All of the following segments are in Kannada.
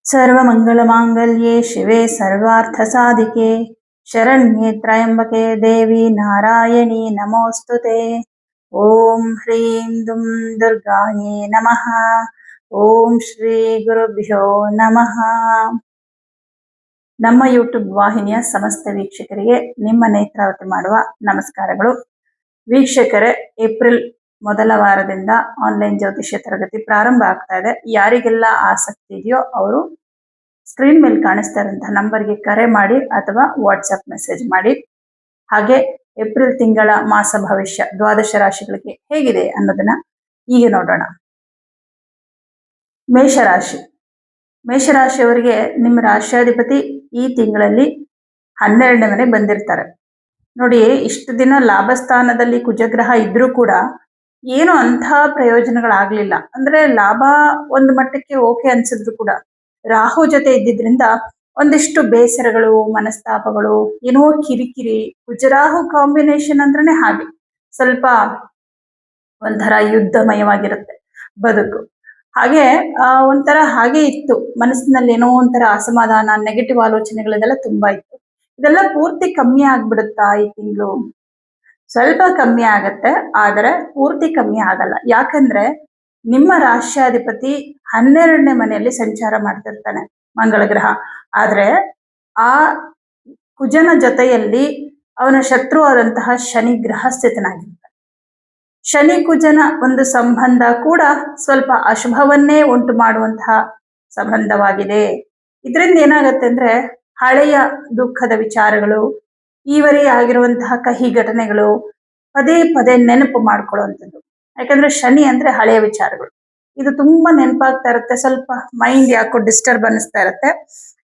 सर्वमङ्गलमाङ्गल्ये शिवे सर्वार्थसाधिके शरण्ये त्र्यम्बके देवी नारायणी नमोऽस्तुते। ॐ ह्रीं दुं दुर्गायै नमः। ಓಂ ಶ್ರೀ ಗುರುಭ್ಯೋ ನಮಃ. ನಮ್ಮ ಯೂಟ್ಯೂಬ್ ವಾಹಿನಿಯ ಸಮಸ್ತ ವೀಕ್ಷಕರಿಗೆ ನಿಮ್ಮ ನೇತ್ರಾವತಿ ಮಾಡುವ ನಮಸ್ಕಾರಗಳು. ವೀಕ್ಷಕರೇ, ಏಪ್ರಿಲ್ ಮೊದಲ ವಾರದಿಂದ ಆನ್ಲೈನ್ ಜ್ಯೋತಿಷ್ಯ ತರಗತಿ ಪ್ರಾರಂಭ ಆಗ್ತಾ ಇದೆ. ಯಾರಿಗೆಲ್ಲ ಆಸಕ್ತಿ ಇದೆಯೋ ಅವರು ಸ್ಕ್ರೀನ್ ಮೇಲೆ ಕಾಣಿಸ್ತಾ ಇರುವಂತಹ ನಂಬರ್ಗೆ ಕರೆ ಮಾಡಿ ಅಥವಾ ವಾಟ್ಸಪ್ ಮೆಸೇಜ್ ಮಾಡಿ. ಹಾಗೆ ಏಪ್ರಿಲ್ ತಿಂಗಳ ಮಾಸ ಭವಿಷ್ಯ ದ್ವಾದಶ ರಾಶಿಗಳಿಗೆ ಹೇಗಿದೆ ಅನ್ನೋದನ್ನ ಈಗ ನೋಡೋಣ. ಮೇಷರಾಶಿ. ಮೇಷರಾಶಿಯವರಿಗೆ ನಿಮ್ಮ ರಾಶ್ಯಾಧಿಪತಿ ಈ ತಿಂಗಳಲ್ಲಿ 12ನೇ ಮನೆ ಬಂದಿರ್ತಾರೆ. ನೋಡಿ, ಇಷ್ಟು ದಿನ ಲಾಭಸ್ಥಾನದಲ್ಲಿ ಕುಜಗ್ರಹ ಇದ್ರೂ ಕೂಡ ಏನು ಅಂಥ ಪ್ರಯೋಜನಗಳಾಗ್ಲಿಲ್ಲ. ಅಂದ್ರೆ ಲಾಭ ಒಂದು ಮಟ್ಟಕ್ಕೆ ಓಕೆ ಅನ್ಸಿದ್ರು ಕೂಡ ರಾಹು ಜೊತೆ ಇದ್ದಿದ್ರಿಂದ ಒಂದಿಷ್ಟು ಬೇಸರಗಳು, ಮನಸ್ತಾಪಗಳು, ಏನೋ ಕಿರಿಕಿರಿ. ಕುಜರಾಹು ಕಾಂಬಿನೇಷನ್ ಅಂದ್ರೇನೆ ಹಾಗೆ, ಸ್ವಲ್ಪ ಒಂಥರ ಯುದ್ಧಮಯವಾಗಿರುತ್ತೆ ಬದುಕು. ಹಾಗೆ ಒಂಥರ ಹಾಗೆ ಇತ್ತು ಮನಸ್ಸಿನಲ್ಲಿ, ಏನೋ ಒಂಥರ ಅಸಮಾಧಾನ, ನೆಗೆಟಿವ್ ಆಲೋಚನೆಗಳದೆಲ್ಲ ತುಂಬಾ ಇತ್ತು. ಇದೆಲ್ಲ ಪೂರ್ತಿ ಕಮ್ಮಿ ಆಗ್ಬಿಡುತ್ತಾ ಈ ತಿಂಗಳು? ಸ್ವಲ್ಪ ಕಮ್ಮಿ ಆಗತ್ತೆ, ಆದರೆ ಪೂರ್ತಿ ಕಮ್ಮಿ ಆಗಲ್ಲ. ಯಾಕಂದ್ರೆ ನಿಮ್ಮ ರಾಶ್ಯಾಧಿಪತಿ 12ನೇ ಮನೆಯಲ್ಲಿ ಸಂಚಾರ ಮಾಡ್ತಿರ್ತಾನೆ, ಮಂಗಳ ಗ್ರಹ. ಆದ್ರೆ ಆ ಕುಜನ ಜೊತೆಯಲ್ಲಿ ಅವನ ಶತ್ರು ಆದಂತಹ ಶನಿ ಗ್ರಹ ಸ್ಥಿತನಾಗಿರ್ತಾನೆ. ಶನಿ ಕುಜನ ಒಂದು ಸಂಬಂಧ ಕೂಡ ಸ್ವಲ್ಪ ಅಶುಭವನ್ನೇ ಉಂಟು ಮಾಡುವಂತಹ ಸಂಬಂಧವಾಗಿದೆ. ಇದರಿಂದ ಏನಾಗತ್ತೆ ಅಂದ್ರೆ ಹಳೆಯ ದುಃಖದ ವಿಚಾರಗಳು, ಈವರೆಗೆ ಆಗಿರುವಂತಹ ಕಹಿ ಘಟನೆಗಳು ಪದೇ ಪದೇ ನೆನಪು ಮಾಡ್ಕೊಳ್ಳುವಂಥದ್ದು. ಯಾಕಂದ್ರೆ ಶನಿ ಅಂದ್ರೆ ಹಳೆಯ ವಿಚಾರಗಳು, ಇದು ತುಂಬಾ ನೆನಪಾಗ್ತಾ ಇರುತ್ತೆ. ಸ್ವಲ್ಪ ಮೈಂಡ್ ಯಾಕೋ ಡಿಸ್ಟರ್ಬ್ ಅನ್ನಿಸ್ತಾ ಇರುತ್ತೆ.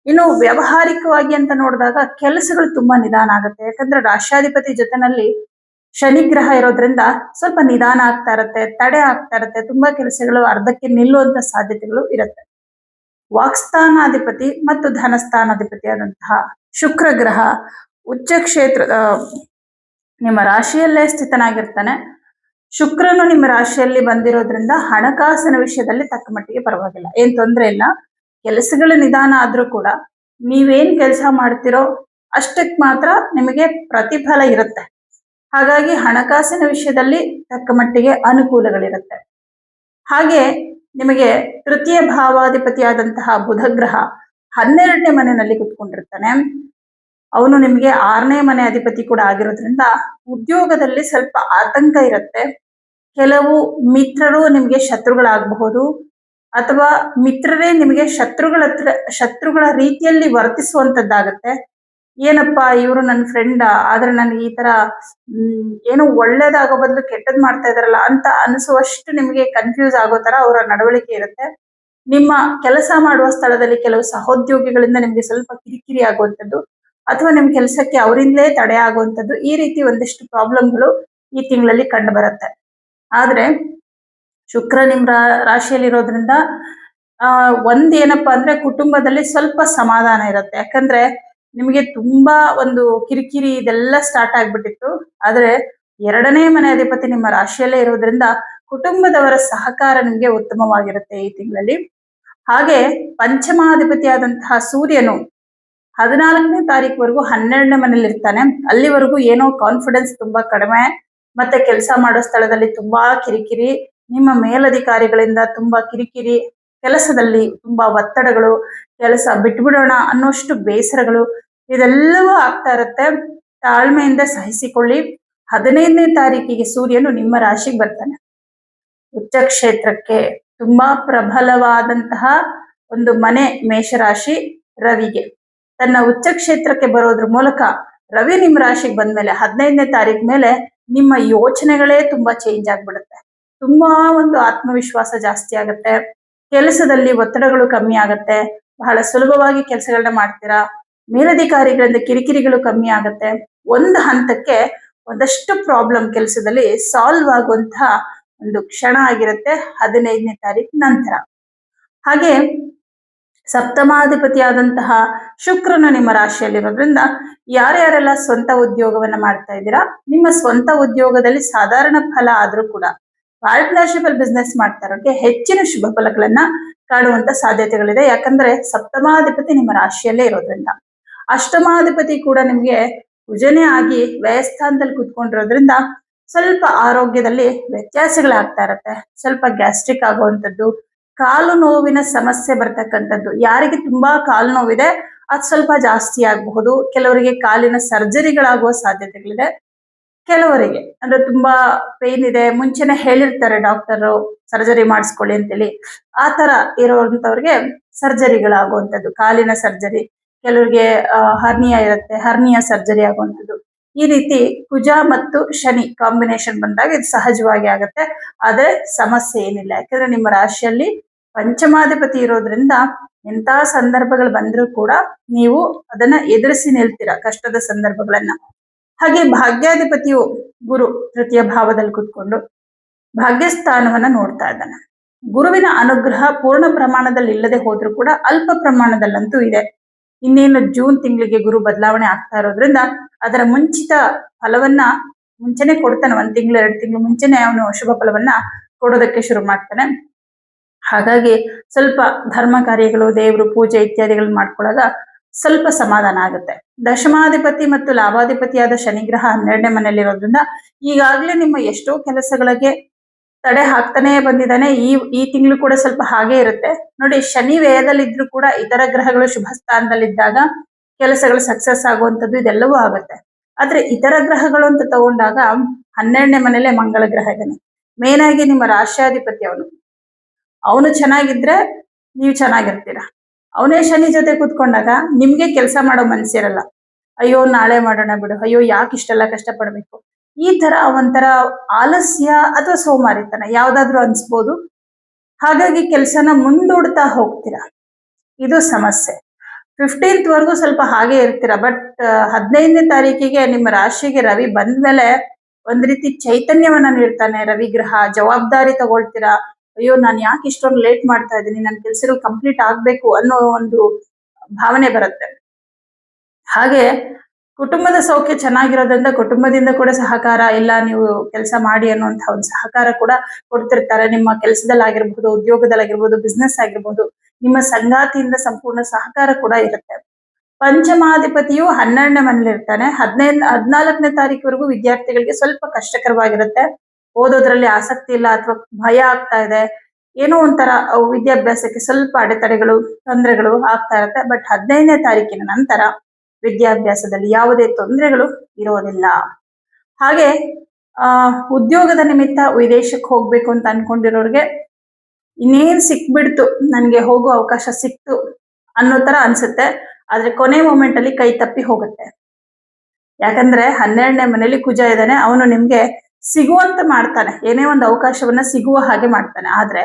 ಇನ್ನು ವ್ಯಾವಹಾರಿಕವಾಗಿ ಅಂತ ನೋಡಿದಾಗ ಕೆಲಸಗಳು ತುಂಬಾ ನಿಧಾನ ಆಗುತ್ತೆ. ಯಾಕಂದ್ರೆ ರಾಷ್ಟ್ರಾಧಿಪತಿ ಜೊತೆನಲ್ಲಿ ಶನಿ ಗ್ರಹ ಇರೋದ್ರಿಂದ ಸ್ವಲ್ಪ ನಿಧಾನ ಆಗ್ತಾ ಇರತ್ತೆ, ತಡೆ ಆಗ್ತಾ ಇರತ್ತೆ. ತುಂಬಾ ಕೆಲಸಗಳು ಅರ್ಧಕ್ಕೆ ನಿಲ್ಲುವಂತ ಸಾಧ್ಯತೆಗಳು ಇರುತ್ತೆ. ವಾಕ್ಸ್ಥಾನಾಧಿಪತಿ ಮತ್ತು ಧನಸ್ಥಾನಾಧಿಪತಿ ಆದಂತಹ ಶುಕ್ರ ಗ್ರಹ ಉಚ್ಚ ಕ್ಷೇತ್ರ ನಿಮ್ಮ ರಾಶಿಯಲ್ಲೇ ಸ್ಥಿತನಾಗಿರ್ತಾನೆ. ಶುಕ್ರನು ನಿಮ್ಮ ರಾಶಿಯಲ್ಲಿ ಬಂದಿರೋದ್ರಿಂದ ಹಣಕಾಸಿನ ವಿಷಯದಲ್ಲಿ ತಕ್ಕ ಮಟ್ಟಿಗೆ ಪರವಾಗಿಲ್ಲ, ಏನ್ ತೊಂದರೆ ಇಲ್ಲ. ಕೆಲಸಗಳ ನಿಧಾನ ಆದ್ರೂ ಕೂಡ ನೀವೇನ್ ಕೆಲಸ ಮಾಡ್ತಿರೋ ಅಷ್ಟಕ್ಕೆ ಮಾತ್ರ ನಿಮಗೆ ಪ್ರತಿಫಲ ಇರುತ್ತೆ. ಹಾಗಾಗಿ ಹಣಕಾಸಿನ ವಿಷಯದಲ್ಲಿ ತಕ್ಕ ಮಟ್ಟಿಗೆ ಅನುಕೂಲಗಳಿರುತ್ತೆ. ಹಾಗೆ ನಿಮಗೆ ತೃತೀಯ ಭಾವಾಧಿಪತಿಯಾದಂತಹ ಬುಧ ಗ್ರಹ 12ನೇ ಮನೆಯಲ್ಲಿ ಕುತ್ಕೊಂಡಿರ್ತಾನೆ. ಅವನು ನಿಮಗೆ 6ನೇ ಮನೆ ಅಧಿಪತಿ ಕೂಡ ಆಗಿರೋದ್ರಿಂದ ಉದ್ಯೋಗದಲ್ಲಿ ಸ್ವಲ್ಪ ಆತಂಕ ಇರುತ್ತೆ. ಕೆಲವು ಮಿತ್ರರು ನಿಮಗೆ ಶತ್ರುಗಳಾಗಬಹುದು, ಅಥವಾ ಮಿತ್ರರೇ ನಿಮಗೆ ಶತ್ರುಗಳ ರೀತಿಯಲ್ಲಿ ವರ್ತಿಸುವಂತದ್ದಾಗತ್ತೆ. ಏನಪ್ಪಾ ಇವರು ನನ್ನ ಫ್ರೆಂಡ್, ಆದ್ರೆ ನನಗೆ ಈ ತರ ಏನೋ ಒಳ್ಳೇದಾಗೋ ಬದಲು ಕೆಟ್ಟದ್ ಮಾಡ್ತಾ ಇದಾರಲ್ಲ ಅಂತ ಅನಿಸುವಷ್ಟು ನಿಮಗೆ ಕನ್ಫ್ಯೂಸ್ ಆಗೋ ತರ ಅವರ ನಡವಳಿಕೆ ಇರುತ್ತೆ. ನಿಮ್ಮ ಕೆಲಸ ಮಾಡುವ ಸ್ಥಳದಲ್ಲಿ ಕೆಲವು ಸಹೋದ್ಯೋಗಿಗಳಿಂದ ನಿಮ್ಗೆ ಸ್ವಲ್ಪ ಕಿರಿಕಿರಿ ಆಗುವಂಥದ್ದು, ಅಥವಾ ನಿಮ್ ಕೆಲಸಕ್ಕೆ ಅವರಿಂದಲೇ ತಡೆ ಆಗುವಂಥದ್ದು, ಈ ರೀತಿ ಒಂದಿಷ್ಟು ಪ್ರಾಬ್ಲಮ್ಗಳು ಈ ತಿಂಗಳಲ್ಲಿ ಕಂಡು ಬರುತ್ತೆ. ಆದ್ರೆ ಶುಕ್ರ ನಿಮ್ ರಾಶಿಯಲ್ಲಿರೋದ್ರಿಂದ ಒಂದೇನಪ್ಪಾ ಅಂದ್ರೆ ಕುಟುಂಬದಲ್ಲಿ ಸ್ವಲ್ಪ ಸಮಾಧಾನ ಇರುತ್ತೆ. ಯಾಕಂದ್ರೆ ನಿಮಗೆ ತುಂಬಾ ಒಂದು ಕಿರಿಕಿರಿ ಇದೆಲ್ಲ ಸ್ಟಾರ್ಟ್ ಆಗ್ಬಿಟ್ಟಿತ್ತು. ಆದ್ರೆ 2ನೇ ಮನೆ ಅಧಿಪತಿ ನಿಮ್ಮ ರಾಶಿಯಲ್ಲೇ ಇರೋದ್ರಿಂದ ಕುಟುಂಬದವರ ಸಹಕಾರ ನಿಮ್ಗೆ ಉತ್ತಮವಾಗಿರುತ್ತೆ ಈ ತಿಂಗಳಲ್ಲಿ. ಹಾಗೆ ಪಂಚಮಾಧಿಪತಿಯಾದಂತಹ ಸೂರ್ಯನು 14ನೇ ತಾರೀಕುವರೆಗೂ 12ನೇ ಮನೇಲಿ ಇರ್ತಾನೆ. ಅಲ್ಲಿವರೆಗೂ ಏನೋ ಕಾನ್ಫಿಡೆನ್ಸ್ ತುಂಬಾ ಕಡಿಮೆ, ಮತ್ತೆ ಕೆಲಸ ಮಾಡೋ ಸ್ಥಳದಲ್ಲಿ ತುಂಬಾ ಕಿರಿಕಿರಿ, ನಿಮ್ಮ ಮೇಲಧಿಕಾರಿಗಳಿಂದ ತುಂಬಾ ಕಿರಿಕಿರಿ, ಕೆಲಸದಲ್ಲಿ ತುಂಬಾ ಒತ್ತಡಗಳು, ಕೆಲಸ ಬಿಟ್ಬಿಡೋಣ ಅನ್ನೋಷ್ಟು ಬೇಸರಗಳು, ಇದೆಲ್ಲವೂ ಆಗ್ತಾ ಇರುತ್ತೆ. ತಾಳ್ಮೆಯಿಂದ ಸಹಿಸಿಕೊಳ್ಳಿ. 15ನೇ ತಾರೀಕಿಗೆ ಸೂರ್ಯನು ನಿಮ್ಮ ರಾಶಿಗೆ ಬರ್ತಾನೆ, ಉಚ್ಚ ಕ್ಷೇತ್ರಕ್ಕೆ. ತುಂಬಾ ಪ್ರಬಲವಾದಂತಹ ಒಂದು ಮನೆ ಮೇಷರಾಶಿ ರವಿಗೆ. ತನ್ನ ಉಚ್ಚ ಕ್ಷೇತ್ರಕ್ಕೆ ಬರೋದ್ರ ಮೂಲಕ ರವಿ ನಿಮ್ಮ ರಾಶಿಗೆ ಬಂದ್ಮೇಲೆ 15ನೇ ತಾರೀಕು ಮೇಲೆ ನಿಮ್ಮ ಯೋಚನೆಗಳೇ ತುಂಬಾ ಚೇಂಜ್ ಆಗ್ಬಿಡುತ್ತೆ. ತುಂಬಾ ಒಂದು ಆತ್ಮವಿಶ್ವಾಸ ಜಾಸ್ತಿ ಆಗುತ್ತೆ. ಕೆಲಸದಲ್ಲಿ ಒತ್ತಡಗಳು ಕಮ್ಮಿ ಆಗತ್ತೆ. ಬಹಳ ಸುಲಭವಾಗಿ ಕೆಲಸಗಳನ್ನ ಮಾಡ್ತೀರಾ. ಮೇಲಧಿಕಾರಿಗಳಿಂದ ಕಿರಿಕಿರಿಗಳು ಕಮ್ಮಿ ಆಗತ್ತೆ. ಒಂದು ಹಂತಕ್ಕೆ ಒಂದಷ್ಟು ಪ್ರಾಬ್ಲಮ್ ಕೆಲಸದಲ್ಲಿ ಸಾಲ್ವ್ ಆಗುವಂತಹ ಒಂದು ಕ್ಷಣ ಆಗಿರುತ್ತೆ 15ನೇ ತಾರೀಕು ನಂತರ. ಹಾಗೆ ಸಪ್ತಮಾಧಿಪತಿಯಾದಂತಹ ಶುಕ್ರನು ನಿಮ್ಮ ರಾಶಿಯಲ್ಲಿರೋದ್ರಿಂದ ಯಾರ್ಯಾರೆಲ್ಲ ಸ್ವಂತ ಉದ್ಯೋಗವನ್ನ ಮಾಡ್ತಾ ಇದ್ದೀರಾ, ನಿಮ್ಮ ಸ್ವಂತ ಉದ್ಯೋಗದಲ್ಲಿ ಸಾಧಾರಣ ಫಲ ಆದ್ರೂ ಕೂಡ ಪಾರ್ಟ್ನರ್ಶಿಪ್ ಅಲ್ಲಿ ಬಿಸ್ನೆಸ್ ಮಾಡ್ತಾ ಇರೋಕೆ ಹೆಚ್ಚಿನ ಶುಭ ಫಲಗಳನ್ನ ಕಾಡುವಂತ ಸಾಧ್ಯತೆಗಳಿದೆ. ಯಾಕಂದ್ರೆ ಸಪ್ತಮಾಧಿಪತಿ ನಿಮ್ಮ ರಾಶಿಯಲ್ಲೇ ಇರೋದ್ರಿಂದ. ಅಷ್ಟಮಾಧಿಪತಿ ಕೂಡ ನಿಮ್ಗೆ ಕುಜನೇ ಆಗಿ ವ್ಯಯಸ್ಥಾನದಲ್ಲಿ ಕುತ್ಕೊಂಡಿರೋದ್ರಿಂದ ಸ್ವಲ್ಪ ಆರೋಗ್ಯದಲ್ಲಿ ವ್ಯತ್ಯಾಸಗಳಾಗ್ತಾ ಇರತ್ತೆ. ಸ್ವಲ್ಪ ಗ್ಯಾಸ್ಟ್ರಿಕ್ ಆಗುವಂಥದ್ದು, ಕಾಲು ನೋವಿನ ಸಮಸ್ಯೆ ಬರ್ತಕ್ಕಂಥದ್ದು. ಯಾರಿಗೆ ತುಂಬಾ ಕಾಲು ನೋವಿದೆ ಅದು ಸ್ವಲ್ಪ ಜಾಸ್ತಿ ಆಗಬಹುದು. ಕೆಲವರಿಗೆ ಕಾಲಿನ ಸರ್ಜರಿಗಳಾಗುವ ಸಾಧ್ಯತೆಗಳಿದೆ. ಕೆಲವರಿಗೆ ಅಂದ್ರೆ ತುಂಬಾ ಪೇನ್ ಇದೆ, ಮುಂಚೆನೆ ಹೇಳಿರ್ತಾರೆ ಡಾಕ್ಟರು ಸರ್ಜರಿ ಮಾಡಿಸ್ಕೊಳ್ಳಿ ಅಂತೇಳಿ. ಆ ತರ ಇರೋಂಥವ್ರಿಗೆ ಸರ್ಜರಿಗಳಾಗುವಂಥದ್ದು, ಕಾಲಿನ ಸರ್ಜರಿ. ಕೆಲವರಿಗೆ ಹರ್ನಿಯಾ ಇರುತ್ತೆ, ಹರ್ನಿಯಾ ಸರ್ಜರಿ ಆಗುವಂಥದ್ದು. ಈ ರೀತಿ ಕುಜ ಮತ್ತು ಶನಿ ಕಾಂಬಿನೇಷನ್ ಬಂದಾಗ ಇದು ಸಹಜವಾಗಿ ಆಗತ್ತೆ. ಆದ್ರೆ ಸಮಸ್ಯೆ ಏನಿಲ್ಲ, ಯಾಕಂದ್ರೆ ನಿಮ್ಮ ರಾಶಿಯಲ್ಲಿ ಪಂಚಮಾಧಿಪತಿ ಇರೋದ್ರಿಂದ ಎಂತಹ ಸಂದರ್ಭಗಳು ಬಂದ್ರೂ ಕೂಡ ನೀವು ಅದನ್ನ ಎದುರಿಸಿ ನಿಲ್ತೀರಾ, ಕಷ್ಟದ ಸಂದರ್ಭಗಳನ್ನ. ಹಾಗೆ ಭಾಗ್ಯಾಧಿಪತಿಯು ಗುರು ತೃತೀಯ ಭಾವದಲ್ಲಿ ಕುತ್ಕೊಂಡು ಭಾಗ್ಯಸ್ಥಾನವನ್ನ ನೋಡ್ತಾ ಇದ್ದಾನೆ. ಗುರುವಿನ ಅನುಗ್ರಹ ಪೂರ್ಣ ಪ್ರಮಾಣದಲ್ಲಿ ಇಲ್ಲದೆ ಹೋದ್ರೂ ಕೂಡ ಅಲ್ಪ ಪ್ರಮಾಣದಲ್ಲಂತೂ ಇದೆ. ಇನ್ನೇನು ಜೂನ್ ತಿಂಗಳಿಗೆ ಗುರು ಬದಲಾವಣೆ ಆಗ್ತಾ ಇರೋದ್ರಿಂದ ಅದರ ಮುಂಚಿತ ಫಲವನ್ನ ಮುಂಚೆನೆ ಕೊಡ್ತಾನೆ. 1 ತಿಂಗಳು 2 ತಿಂಗಳು ಮುಂಚೆನೆ ಅವನು ಶುಭ ಫಲವನ್ನ ಕೊಡೋದಕ್ಕೆ ಶುರು ಮಾಡ್ತಾನೆ. ಹಾಗಾಗಿ ಸ್ವಲ್ಪ ಧರ್ಮ ಕಾರ್ಯಗಳು, ದೇವರು ಪೂಜೆ ಇತ್ಯಾದಿಗಳನ್ನ ಮಾಡ್ಕೊಳ್ಳಾಗ ಸ್ವಲ್ಪ ಸಮಾಧಾನ ಆಗುತ್ತೆ. ದಶಮಾಧಿಪತಿ ಮತ್ತು ಲಾಭಾಧಿಪತಿಯಾದ ಶನಿಗ್ರಹ 12ನೇ ಮನೆಯಲ್ಲಿರೋದ್ರಿಂದ ಈಗಾಗಲೇ ನಿಮ್ಮ ಎಷ್ಟೋ ಕೆಲಸಗಳಿಗೆ ತಡೆ ಹಾಕ್ತಾನೆ ಬಂದಿದ್ದಾನೆ. ಈ ತಿಂಗಳು ಕೂಡ ಸ್ವಲ್ಪ ಹಾಗೆ ಇರುತ್ತೆ ನೋಡಿ. ಶನಿ ವ್ಯಯದಲ್ಲಿದ್ರು ಕೂಡ ಇತರ ಗ್ರಹಗಳು ಶುಭ ಸ್ಥಾನದಲ್ಲಿದ್ದಾಗ ಕೆಲಸಗಳು ಸಕ್ಸಸ್ ಆಗುವಂಥದ್ದು ಇದೆಲ್ಲವೂ ಆಗುತ್ತೆ. ಆದ್ರೆ ಇತರ ಗ್ರಹಗಳು ಅಂತ ತಗೊಂಡಾಗ 12ನೇ ಮನೇಲೆ ಮಂಗಳ ಗ್ರಹ ಇದ್ದಾನೆ. ಮೇನ್ ಆಗಿ ನಿಮ್ಮ ರಾಶ್ಯಾಧಿಪತಿ ಅವನು ಚೆನ್ನಾಗಿದ್ರೆ ನೀವು ಚೆನ್ನಾಗಿರ್ತೀರ. ಅವನೇ ಶನಿ ಜೊತೆ ಕೂತ್ಕೊಂಡಾಗ ನಿಮ್ಗೆ ಕೆಲಸ ಮಾಡೋ ಮನ್ಸಿರಲ್ಲ. ಅಯ್ಯೋ ನಾಳೆ ಮಾಡೋಣ ಬಿಡು, ಅಯ್ಯೋ ಯಾಕೆ ಇಷ್ಟೆಲ್ಲ ಕಷ್ಟಪಡ್ಬೇಕು, ಈ ತರ ಒಂಥರ ಆಲಸ್ಯ ಅಥವಾ ಸೋಮಾರಿತನ ಯಾವ್ದಾದ್ರು ಅನ್ಸ್ಬೋದು. ಹಾಗಾಗಿ ಕೆಲಸನ ಮುಂದೂಡ್ತಾ ಹೋಗ್ತೀರಾ, ಇದು ಸಮಸ್ಯೆ. 15th ವರೆಗೂ ಸ್ವಲ್ಪ ಹಾಗೆ ಇರ್ತೀರ. ಬಟ್ 15ನೇ ತಾರೀಕಿಗೆ ನಿಮ್ಮ ರಾಶಿಗೆ ರವಿ ಬಂದ್ಮೇಲೆ ಒಂದ್ ರೀತಿ ಚೈತನ್ಯವನ್ನ ನೀಡ್ತಾನೆ ರವಿ ಗ್ರಹ. ಜವಾಬ್ದಾರಿ ತಗೊಳ್ತೀರಾ. ಅಯ್ಯೋ ನಾನು ಯಾಕೆ ಇಷ್ಟೊಂದು ಲೇಟ್ ಮಾಡ್ತಾ ಇದ್ದೀನಿ, ನನ್ನ ಕೆಲಸಗಳು ಕಂಪ್ಲೀಟ್ ಆಗ್ಬೇಕು ಅನ್ನೋ ಒಂದು ಭಾವನೆ ಬರುತ್ತೆ. ಹಾಗೆ ಕುಟುಂಬದ ಸೌಖ್ಯ ಚೆನ್ನಾಗಿರೋದ್ರಿಂದ ಕುಟುಂಬದಿಂದ ಕೂಡ ಸಹಕಾರ, ಇಲ್ಲ ನೀವು ಕೆಲಸ ಮಾಡಿ ಅನ್ನುವಂತಹ ಒಂದು ಸಹಕಾರ ಕೂಡ ಕೊಡ್ತಿರ್ತಾರೆ. ನಿಮ್ಮ ಕೆಲಸದಲ್ಲಾಗಿರ್ಬಹುದು, ಉದ್ಯೋಗದಲ್ಲಾಗಿರ್ಬಹುದು, ಬಿಸ್ನೆಸ್ ಆಗಿರ್ಬಹುದು, ನಿಮ್ಮ ಸಂಗಾತಿಯಿಂದ ಸಂಪೂರ್ಣ ಸಹಕಾರ ಕೂಡ ಇರುತ್ತೆ. ಪಂಚಮಾಧಿಪತಿಯು 12ನೇ ಮನೇಲಿ ಇರ್ತಾನೆ. 14ನೇ ತಾರೀಕುವರೆಗೂ ವಿದ್ಯಾರ್ಥಿಗಳಿಗೆ ಸ್ವಲ್ಪ ಕಷ್ಟಕರವಾಗಿರುತ್ತೆ. ಓದೋದ್ರಲ್ಲಿ ಆಸಕ್ತಿ ಇಲ್ಲ ಅಥವಾ ಭಯ ಆಗ್ತಾ ಇದೆ, ಏನೋ ಒಂಥರ ವಿದ್ಯಾಭ್ಯಾಸಕ್ಕೆ ಸ್ವಲ್ಪ ಅಡೆತಡೆಗಳು, ತೊಂದರೆಗಳು ಆಗ್ತಾ ಇರುತ್ತೆ. ಬಟ್ 15ನೇ ತಾರೀಕಿನ ನಂತರ ವಿದ್ಯಾಭ್ಯಾಸದಲ್ಲಿ ಯಾವುದೇ ತೊಂದರೆಗಳು ಇರೋದಿಲ್ಲ. ಹಾಗೆ ಉದ್ಯೋಗದ ನಿಮಿತ್ತ ವಿದೇಶಕ್ಕೆ ಹೋಗ್ಬೇಕು ಅಂತ ಅನ್ಕೊಂಡಿರೋರಿಗೆ ಇನ್ನೇನ್ ಸಿಕ್ಬಿಡ್ತು, ನನ್ಗೆ ಹೋಗೋ ಅವಕಾಶ ಸಿಕ್ತು ಅನ್ನೋ ತರ ಅನ್ಸುತ್ತೆ. ಆದ್ರೆ ಕೊನೆ ಮೂಮೆಂಟ್ ಅಲ್ಲಿ ಕೈ ತಪ್ಪಿ ಹೋಗುತ್ತೆ. ಯಾಕಂದ್ರೆ 12ನೇ ಮನೇಲಿ ಕುಜ ಇದ್ದಾನೆ, ಅವನು ನಿಮ್ಗೆ ಸಿಗುವಂತ ಮಾಡ್ತಾನೆ, ಏನೇ ಒಂದು ಅವಕಾಶವನ್ನ ಸಿಗುವ ಹಾಗೆ ಮಾಡ್ತಾನೆ. ಆದ್ರೆ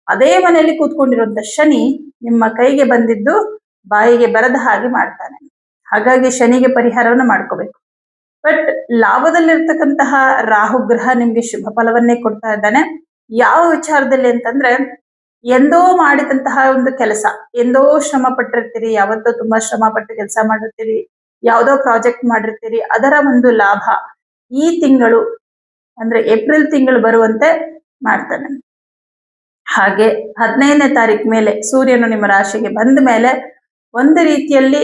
ಅದೇ ಮನೆಯಲ್ಲಿ ಕೂತ್ಕೊಂಡಿರುವಂತ ಶನಿ ನಿಮ್ಮ ಕೈಗೆ ಬಂದಿದ್ದು ಬಾಯಿಗೆ ಬರದ ಹಾಗೆ ಮಾಡ್ತಾನೆ. ಹಾಗಾಗಿ ಶನಿಗೆ ಪರಿಹಾರವನ್ನ ಮಾಡ್ಕೋಬೇಕು. ಬಟ್ ಲಾಭದಲ್ಲಿರ್ತಕ್ಕಂತಹ ರಾಹು ಗ್ರಹ ನಿಮ್ಗೆ ಶುಭ ಫಲವನ್ನೇ ಕೊಡ್ತಾ ಇದ್ದಾನೆ. ಯಾವ ವಿಚಾರದಲ್ಲಿ ಅಂತಂದ್ರೆ, ಎಂದೋ ಮಾಡಿದಂತಹ ಒಂದು ಕೆಲಸ, ಎಂದೋ ಶ್ರಮ ಪಟ್ಟಿರ್ತೀರಿ, ಯಾವತ್ತೋ ತುಂಬಾ ಶ್ರಮ ಪಟ್ಟು ಕೆಲಸ ಮಾಡಿರ್ತೀರಿ, ಯಾವುದೋ ಪ್ರಾಜೆಕ್ಟ್ ಮಾಡಿರ್ತೀರಿ, ಅದರ ಒಂದು ಲಾಭ ಈ ತಿಂಗಳು ಅಂದ್ರೆ ಏಪ್ರಿಲ್ ತಿಂಗಳು ಬರುವಂತೆ ಮಾಡ್ತಾನೆ. ಹಾಗೆ 15ನೇ ತಾರೀಕು ಮೇಲೆ ಸೂರ್ಯನು ನಿಮ್ಮ ರಾಶಿಗೆ ಬಂದ ಮೇಲೆ ಒಂದು ರೀತಿಯಲ್ಲಿ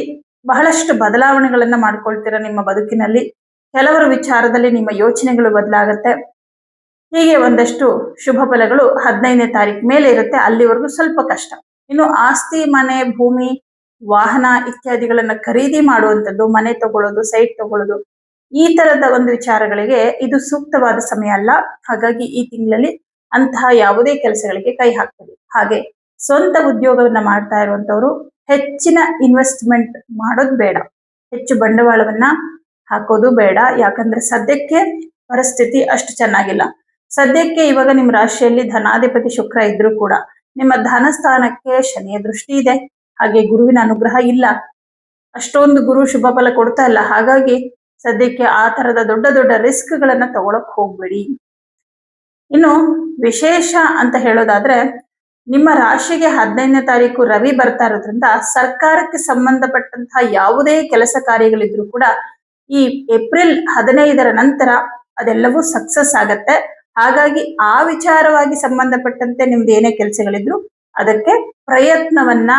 ಬಹಳಷ್ಟು ಬದಲಾವಣೆಗಳನ್ನ ಮಾಡ್ಕೊಳ್ತೀರ ನಿಮ್ಮ ಬದುಕಿನಲ್ಲಿ. ಕೆಲವರ ವಿಚಾರದಲ್ಲಿ ನಿಮ್ಮ ಯೋಚನೆಗಳು ಬದಲಾಗತ್ತೆ. ಹೀಗೆ ಒಂದಷ್ಟು ಶುಭ ಫಲಗಳು 15ನೇ ತಾರೀಕು ಮೇಲೆ ಇರುತ್ತೆ. ಅಲ್ಲಿವರೆಗೂ ಸ್ವಲ್ಪ ಕಷ್ಟ. ಇನ್ನು ಆಸ್ತಿ, ಮನೆ, ಭೂಮಿ, ವಾಹನ ಇತ್ಯಾದಿಗಳನ್ನ ಖರೀದಿ ಮಾಡುವಂಥದ್ದು, ಮನೆ ತಗೊಳ್ಳೋದು, ಸೈಟ್ ತಗೊಳ್ಳೋದು, ಈ ತರದ ಒಂದು ವಿಚಾರಗಳಿಗೆ ಇದು ಸೂಕ್ತವಾದ ಸಮಯ ಅಲ್ಲ. ಹಾಗಾಗಿ ಈ ತಿಂಗಳಲ್ಲಿ ಅಂತಹ ಯಾವುದೇ ಕೆಲಸಗಳಿಗೆ ಕೈ ಹಾಕ್ತದೆ. ಹಾಗೆ ಸ್ವಂತ ಉದ್ಯೋಗವನ್ನ ಮಾಡ್ತಾ ಇರುವಂತವ್ರು ಹೆಚ್ಚಿನ ಇನ್ವೆಸ್ಟ್ಮೆಂಟ್ ಮಾಡೋದು ಬೇಡ, ಹೆಚ್ಚು ಬಂಡವಾಳವನ್ನ ಹಾಕೋದು ಬೇಡ. ಯಾಕಂದ್ರೆ ಸದ್ಯಕ್ಕೆ ಪರಿಸ್ಥಿತಿ ಅಷ್ಟು ಚೆನ್ನಾಗಿಲ್ಲ. ಸದ್ಯಕ್ಕೆ ಇವಾಗ ನಿಮ್ಮ ರಾಶಿಯಲ್ಲಿ ಧನಾಧಿಪತಿ ಶುಕ್ರ ಇದ್ರೂ ಕೂಡ ನಿಮ್ಮ ಧನ ಸ್ಥಾನಕ್ಕೆ ಶನಿಯ ದೃಷ್ಟಿ ಇದೆ. ಹಾಗೆ ಗುರುವಿನ ಅನುಗ್ರಹ ಇಲ್ಲ, ಅಷ್ಟೊಂದು ಗುರು ಶುಭ ಫಲ ಕೊಡ್ತಾ ಇಲ್ಲ. ಹಾಗಾಗಿ ಸದ್ಯಕ್ಕೆ ಆ ತರದ ದೊಡ್ಡ ದೊಡ್ಡ ರಿಸ್ಕ್ ಗಳನ್ನ ತಗೊಳಕ್ ಹೋಗ್ಬೇಡಿ. ಇನ್ನು ವಿಶೇಷ ಅಂತ ಹೇಳೋದಾದ್ರೆ, ನಿಮ್ಮ ರಾಶಿಗೆ 15ನೇ ತಾರೀಕು ರವಿ ಬರ್ತಾ ಇರೋದ್ರಿಂದ ಸರ್ಕಾರಕ್ಕೆ ಸಂಬಂಧಪಟ್ಟಂತಹ ಯಾವುದೇ ಕೆಲಸ ಕಾರ್ಯಗಳಿದ್ರು ಕೂಡ ಈ ಏಪ್ರಿಲ್ 15ರ ನಂತರ ಅದೆಲ್ಲವೂ ಸಕ್ಸಸ್ ಆಗತ್ತೆ. ಹಾಗಾಗಿ ಆ ವಿಚಾರವಾಗಿ ಸಂಬಂಧಪಟ್ಟಂತೆ ನಿಮ್ದು ಏನೇ ಕೆಲಸಗಳಿದ್ರು ಅದಕ್ಕೆ ಪ್ರಯತ್ನವನ್ನ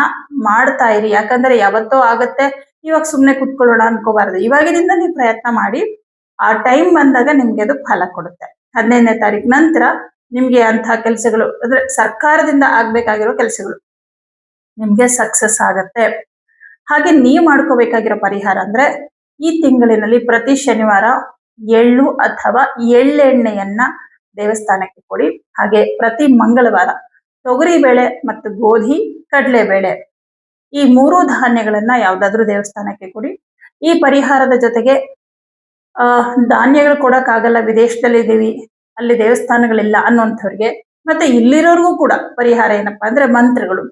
ಮಾಡ್ತಾ ಇರಿ. ಯಾಕಂದ್ರೆ ಯಾವತ್ತೋ ಆಗತ್ತೆ, ಇವಾಗ ಸುಮ್ನೆ ಕುತ್ಕೊಳ್ಳೋಣ ಅನ್ಕೋಬಾರ್ದು. ಇವಾಗಿನಿಂದ ನೀವು ಪ್ರಯತ್ನ ಮಾಡಿ, ಆ ಟೈಮ್ ಬಂದಾಗ ನಿಮ್ಗೆ ಅದು ಫಲ ಕೊಡುತ್ತೆ. 15ನೇ ತಾರೀಕು ನಂತರ ನಿಮ್ಗೆ ಅಂತಹ ಕೆಲಸಗಳು ಅಂದ್ರೆ ಸರ್ಕಾರದಿಂದ ಆಗ್ಬೇಕಾಗಿರೋ ಕೆಲಸಗಳು ನಿಮ್ಗೆ ಸಕ್ಸಸ್ ಆಗತ್ತೆ. ಹಾಗೆ ನೀವು ಮಾಡ್ಕೋಬೇಕಾಗಿರೋ ಪರಿಹಾರ ಅಂದ್ರೆ ಈ ತಿಂಗಳಿನಲ್ಲಿ ಪ್ರತಿ ಶನಿವಾರ ಎಳ್ಳು ಅಥವಾ ಎಳ್ಳೆಣ್ಣೆಯನ್ನ ದೇವಸ್ಥಾನಕ್ಕೆ ಕೊಡಿ. ಹಾಗೆ ಪ್ರತಿ ಮಂಗಳವಾರ ತೊಗರಿ ಬೇಳೆ ಮತ್ತು ಗೋಧಿ, ಕಡಲೆಬೇಳೆ ಈ 3 ಧಾನ್ಯಗಳನ್ನ ಯಾವ್ದಾದ್ರು ದೇವಸ್ಥಾನಕ್ಕೆ ಕೊಡಿ. ಈ ಪರಿಹಾರದ ಜೊತೆಗೆ ಧಾನ್ಯಗಳು ಕೊಡಕ್ಕಾಗಲ್ಲ, ವಿದೇಶದಲ್ಲಿ ಇದೀವಿ, ಅಲ್ಲಿ ದೇವಸ್ಥಾನಗಳಿಲ್ಲ ಅನ್ನೋಂಥವ್ರಿಗೆ, ಮತ್ತೆ ಇಲ್ಲಿರೋರ್ಗೂ ಕೂಡ ಪರಿಹಾರ ಏನಪ್ಪಾ ಅಂದ್ರೆ ಮಂತ್ರಗಳು.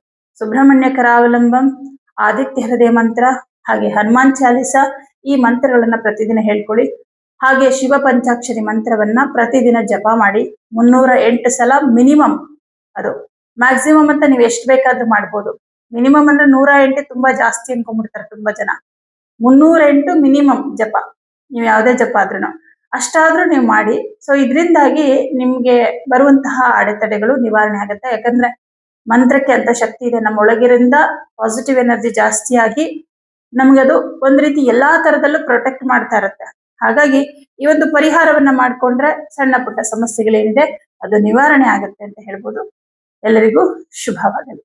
ಸುಬ್ರಹ್ಮಣ್ಯ ಕರಾವಲಂಬಂ, ಆದಿತ್ಯ ಹೃದಯ ಮಂತ್ರ, ಹಾಗೆ ಹನುಮಾನ್ ಚಾಲಿಸ ಈ ಮಂತ್ರಗಳನ್ನ ಪ್ರತಿದಿನ ಹೇಳ್ಕೊಳ್ಳಿ. ಹಾಗೆ ಶಿವ ಪಂಚಾಕ್ಷರಿ ಮಂತ್ರವನ್ನ ಪ್ರತಿದಿನ ಜಪ ಮಾಡಿ 308 ಸಲ ಮಿನಿಮಮ್. ಅದು ಮ್ಯಾಕ್ಸಿಮಮ್ ಅಂತ ನೀವು ಎಷ್ಟು ಬೇಕಾದ್ರೂ ಮಾಡ್ಬೋದು. ಮಿನಿಮಮ್ ಅಂದ್ರೆ 108 ತುಂಬಾ ಜಾಸ್ತಿ ಅನ್ಕೊಂಡ್ಬಿಡ್ತಾರೆ ತುಂಬಾ ಜನ. 308 ಮಿನಿಮಮ್ ಜಪ, ನೀವು ಯಾವುದೇ ಜಪ ಆದ್ರೂ ಅಷ್ಟಾದ್ರೂ ನೀವು ಮಾಡಿ. ಸೊ ಇದರಿಂದಾಗಿ ನಿಮ್ಗೆ ಬರುವಂತಹ ಅಡೆತಡೆಗಳು ನಿವಾರಣೆ ಆಗುತ್ತೆ. ಯಾಕಂದ್ರೆ ಮಂತ್ರಕ್ಕೆ ಅಂತ ಶಕ್ತಿ ಇದೆ, ನಮ್ಮ ಒಳಗಿರಿಂದ ಪಾಸಿಟಿವ್ ಎನರ್ಜಿ ಜಾಸ್ತಿ ಆಗಿ ನಮ್ಗದು ಒಂದ್ ರೀತಿ ಎಲ್ಲಾ ತರದಲ್ಲೂ ಪ್ರೊಟೆಕ್ಟ್ ಮಾಡ್ತಾ ಇರುತ್ತೆ. ಹಾಗಾಗಿ ಈ ಒಂದು ಪರಿಹಾರವನ್ನ ಮಾಡ್ಕೊಂಡ್ರೆ ಸಣ್ಣ ಪುಟ್ಟ ಸಮಸ್ಯೆಗಳೇನಿದೆ ಅದು ನಿವಾರಣೆ ಆಗುತ್ತೆ ಅಂತ ಹೇಳ್ಬೋದು. ಎಲ್ಲರಿಗೂ ಶುಭವಾಗಲಿ.